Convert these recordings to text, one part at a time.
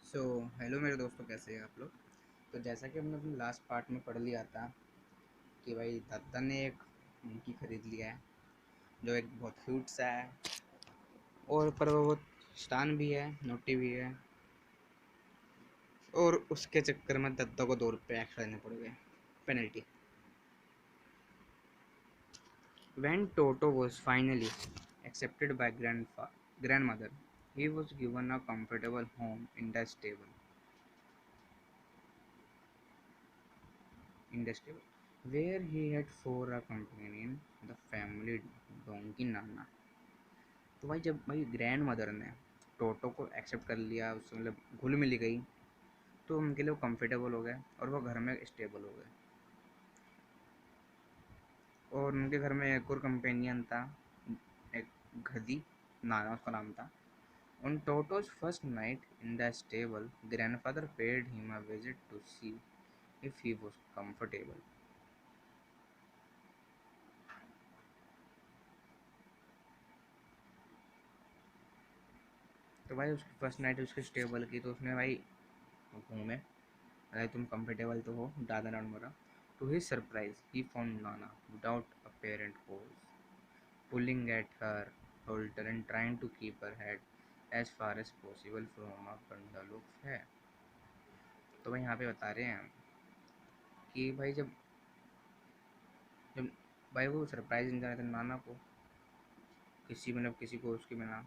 So hello मेरे दोस्तों, कैसे हैं आप लोग। तो जैसा कि हमने अपने लास्ट पार्ट में पढ़ लिया था कि भाई दत्ता ने एक मंकी खरीद लिया है जो एक बहुत क्यूट सा है, और पर वो बहुत शैतान भी है, नोटी भी है। और उसके चक्कर में दत्ता को 2 रुपये एक्स्ट्रा देने पड़ गए, penalty. When Toto was finally accepted by grandmother, he was given a comfortable home in the stable, where he had for a companion the family donkey Nana. तो भाई जब भाई ग्रैंड मदर ने टोटो को एक्सेप्ट कर लिया, उससे मतलब घुल मिल गई, तो उनके लिए वो कंफर्टेबल हो गए और वो घर में स्टेबल हो गए। और उनके घर में एक और कंपेनियन था, एक गधी, नाना उसका नाम था। On Toto's first night in the stable, grandfather paid him a visit to see if he was comfortable. तो भाई उसकी फर्स्ट नाइट उसके स्टेबल की, तो उसने भाई घूमे, अरे तुम कंफर्टेबल तो हो, दादा ने बोला। To his surprise he found नाना without apparent cause, pulling at her halter and trying to keep her head as far as possible from a bundle of hair। तो भाई यहाँ पे बता रहे हैं कि भाई जब जब भाई वो सरप्राइज नहीं जाना था नाना को, किसी को उसके बिना।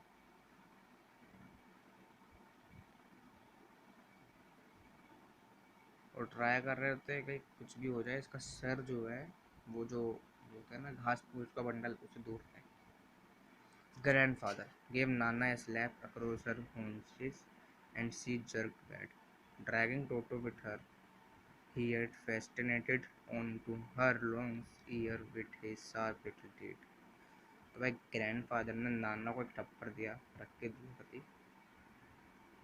और ट्राई कर रहे होते हैं कि कुछ भी हो जाए, इसका सर जो है, वो जो होता है ना घास फूस का बंडल, उससे दूर रहे। Grandfather gave Nana a slap across her haunches and she jerked back, dragging Toto with her. He had fastened onto her long ear with his sharp little teeth। तो भाई ग्रैंडफादर ने नाना को एक थप्पड़ दिया, रख के दूर थी।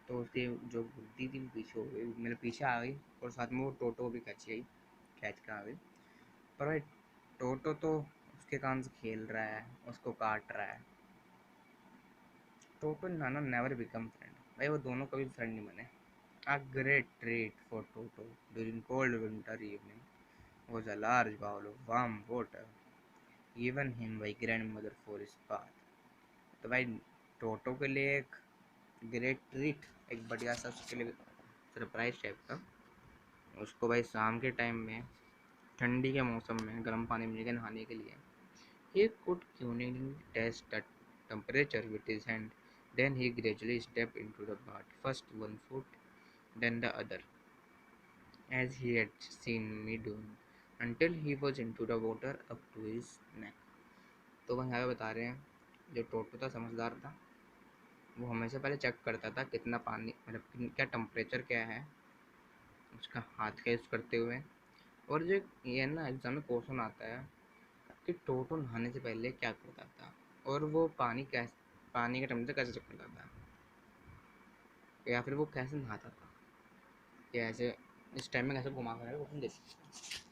तो उसकी जो बुद्धि थी वो पीछे हो गई, मेरे पीछे आ गई, और साथ में वो टोटो को भी खींच के आ गई। पर भाई टोटो तो उसके कान से खेल रहा है, उसको काट रहा है। टोटो and Nana never become friend, भाई वो दोनों कभी फ्रेंड नहीं बने। A great treat for Toto during cold winter evening was a large bowl of warm water given him by grandmother for his bath। तो भाई टोटो के लिए एक ग्रेट ट्रीट, एक बढ़िया सा उसके लिए सरप्राइज टाइप का, उसको भाई शाम के टाइम में ठंडी के मौसम में गर्म पानी में लेकर नहाने के लिए। He could cunningly test the temperature with his hand. Then he gradually stepped into the bath, first one foot, then the other, as he had seen me doing, until he was into the water up to his neck। तो वह यहाँ पे बता रहे हैं जो टोटो था समझदार था, वो हमेशा पहले चेक करता था कितना पानी, मतलब क्या टेम्परेचर क्या है उसका हाथ का यूज़ करते हुए। और जो ये ना एग्जाम में क्वेश्चन आता है कि टोटो नहाने से पहले क्या करता था, और वो पानी का टेम्परेचर कैसे चेक करता था, या फिर वो कैसे नहाता था, या ऐसे इस टाइम में कैसे घुमा कर क्वेश्चन देखते।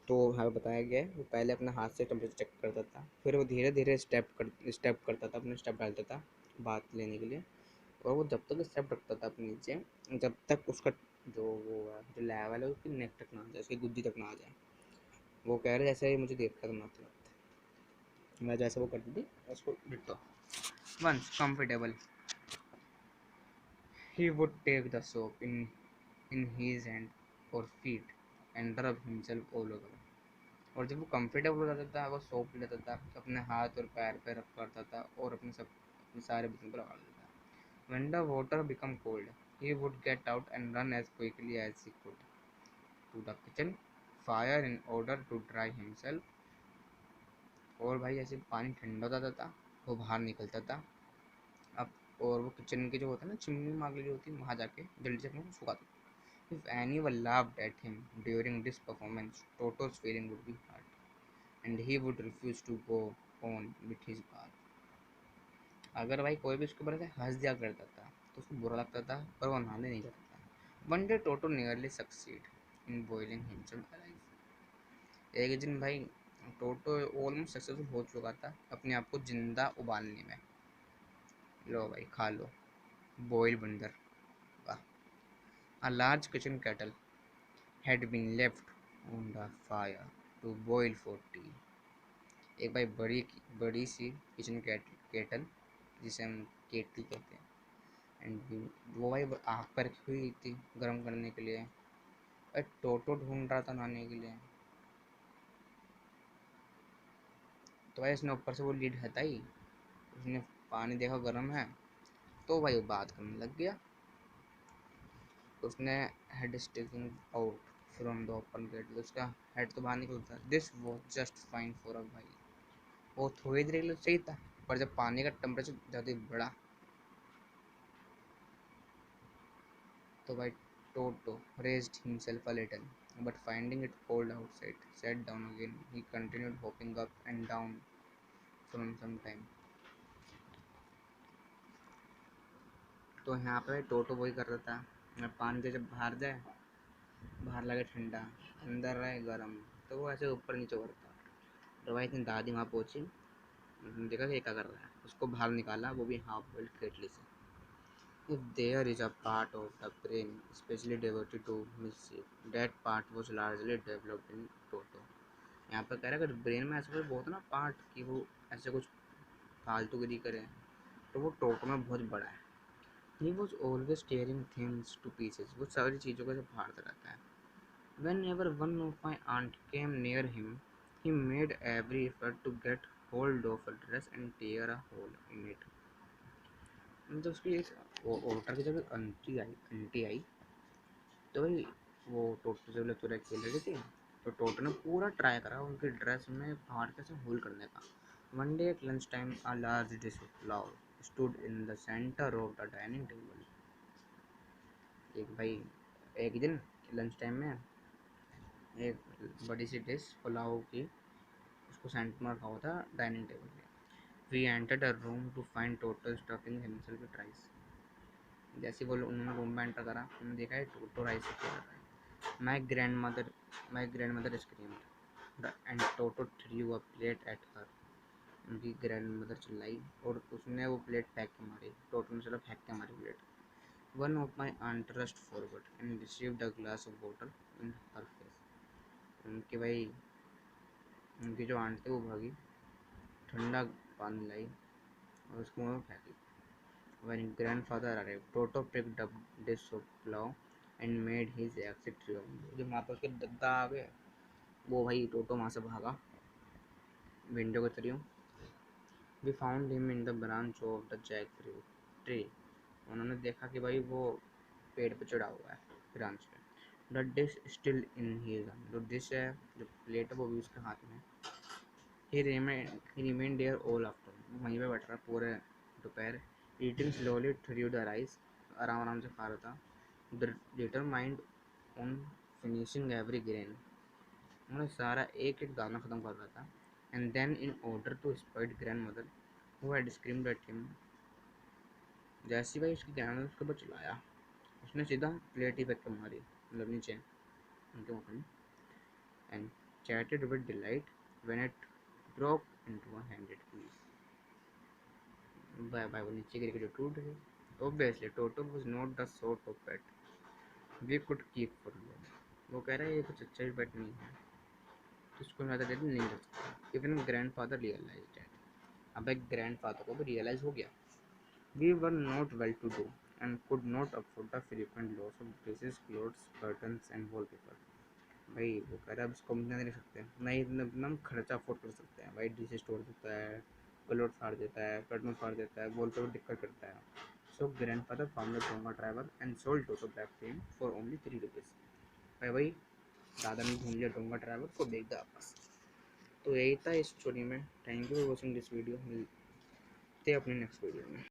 तो हमें बताया गया है वो पहले अपने हाथ से टेम्परेचर चेक करता था, फिर वो धीरे धीरे स्टेप करता था, अपने स्टेप डालता था बात लेने के लिए। और वो जब तक स्टेप रखता था अपने नीचे, जब तक उसका जो वो है जो लेवल है उसकी नेक तक ना आ जाए, उसकी गुद्दी तक ना आ जाए। वो कह रहे जैसे मुझे देख कर मारता लगता, मैं जैसे वो करती थी उसको ditto. Once comfortable, he would take the soap in his hand or feet and rub himself all over। और जब वो कंफर्टेबल हो जाता था, वो सोप लेता था, अपने हाथ और पैर पे रब करता था और अपने सारे बदन पर लगा देता था। When the water became cold, he would get out and run as quickly as he could to the kitchen fire in order to dry himself। और भाई जैसे पानी ठंडा हो जाता था, वो बाहर निकलता था अब, और वो किचन के जो होता है ना, चिमनी मांग जो होती है, वहाँ जाके जल्दी से अपने को सुखाता था। If anyone laughed at him during this performance, Toto's feeling would be hurt, and he would refuse to go on with his bath। अगर भाई कोई भी उसके ऊपर ऐसे हंस दिया करता था तो उसको बुरा लगता था, पर वो नहाने नहीं जाता था। One day Toto nearly succeed in boiling himself alive। एक दिन भाई टोटो ऑलमोस्ट सक्सेसफुल हो चुका था अपने आप को जिंदा उबालने में। लो भाई खा लो, बॉयल बंदर। A large kitchen kettle had been left on the fire to boil for tea. एक भाई बड़ी सी किचन केटल जिसे हम केटली कहते हैं एंड वो भाई आग पर रखी हुई थी गर्म करने के लिए। भाई टोटो ढूंढ रहा था नहाने के लिए, तो भाई उसने ऊपर से वो लीड हटाई, उसने पानी देखा गर्म है, तो भाई वो बात करने लग गया। उसने head sticking out from the open gate, उसका हेड तो बाहर निकलता। This was just fine for a भाई, वो थोड़ी देर के लिए सही था, पर जब पानी का टेम्परेचर ज़्यादा बढ़ा तो भाई Toto raised himself a little, but finding it cold outside, sat down again. He continued hopping up and down from some time. तो यहाँ पे टोटो वही कर रहा था, पानी से जब बाहर जाए, बाहर लगे ठंडा, अंदर रहे गर्म, तो वो ऐसे ऊपर नीचे करता। तो भाई इतनी दादी वहाँ पहुँची, उसने देखा कि ये क्या कर रहा है, उसको बाहर निकाला, वो भी हाफ बोल्ड केटली से। If there is a part of the brain especially devoted to mischief, that part was largely developed in Toto. यहाँ पर कह रहा है अगर ब्रेन में ऐसा कोई बहुत ना पार्ट कि वो ऐसे कुछ फालतूगिरी करे, तो वो टोटो में बहुत बड़ा है। He was always tearing things to pieces. वो सारी चीज़ों को ऐसे फाड़ता रहता है। Whenever one of my aunt came near him, he made every effort to get hold of a dress and tear a hole in it. मतलब उसकी एक वोटर की जब एक आंटी आई तो भाई वो टोटो से बोले खेल रही थी, तो टोटो ने पूरा ट्राई करा उनकी ड्रेस में फाड़ के से होल करने का। One day at lunch time a large dish of pulao stood in the centre of the dining table. एक भाई एक दिन लंच टाइम में एक बड़ी सी डिश पुलाव की उसको सेंटर में रखा हुआ था डाइनिंग टेबल पे। We entered a room to find Toto stuffing himself with rice. जैसे वो उन्होंने रूम में एंटर करा, उन्होंने देखा है टोटो राइस से खेल रहा है। My grand mother screamed and Toto through a plate at her. उनकी ग्रैंड मदर चिल्लाई और उसने वो प्लेट फेंक के मारी, टोटो ने चलो फेंक के मारी plate. One of my aunt rushed forward and received a glass of water in her face. उनकी जो आंट थी वो भागी, ठंडा पानी लाई और उसको मुँह में फेंकी। When grandfather arrived, Toto picked up dish of plow and made his exit triumphantly. जब वहाँ पर उसके दादा आ गए, वो भाई टोटो वहाँ से भागा विंडो के through. We found him in the branch of the jackfruit tree. उन्होंने देखा कि भाई वो पेड़ पे चढ़ा हुआ है ब्रांच पे। The dish still in his hand. जो डिश है, जो प्लेट है, वो भी उसके हाथ में। He remained there all afternoon. वहीं पे बैठ रहा पूरे दोपहर। Eating slowly through the rice, आराम आराम से खा रहा था। Determined on finishing every grain. उन्होंने सारा एक एक दाना ख़त्म कर रहा था। And then in order to spite grandmother who had screamed at him, जैसे ही भाई उसकी ग्रैंडमदर उसके ऊपर चिल्लाया, उसने सीधा प्लेट ही फेंक के मारी, मतलब नीचे उनके मुँह में। And chatted with delight when it broke into a handed piece. भाई वो नीचे गिर के जो टूट गई। Obviously, Toto was not the sort of pet we could keep for long. वो कह रहा है ये कुछ अच्छा भी पेट नहीं है, तो उसको ज़्यादा देर नहीं रख सकता। Even grandfather realized that. अब एक grandfather को भी realize हो गया। We were not well to do and could not afford the frequent loss of dresses, clothes, curtains and wallpaper. भाई वो कह रहा है अब इसको हम नहीं रख सकते, नहीं इतना हम खर्चा अफोर्ड कर सकते हैं। भाई डिशेज तोड़ देता है, क्लोथ फाड़ देता है, कर्टन फाड़ देता है, वॉलपेपर दिक्कत करता है। So grandfather found a Tonga driver and sold Toto back to him for only 3 rupees. भाई दादा ने ढूंढ लिया टोंगा ड्राइवर को, देख दिया वापस। तो यही था इस स्टोरी में। Thank you for watching this video, मिलते हैं अपने नेक्स्ट वीडियो में।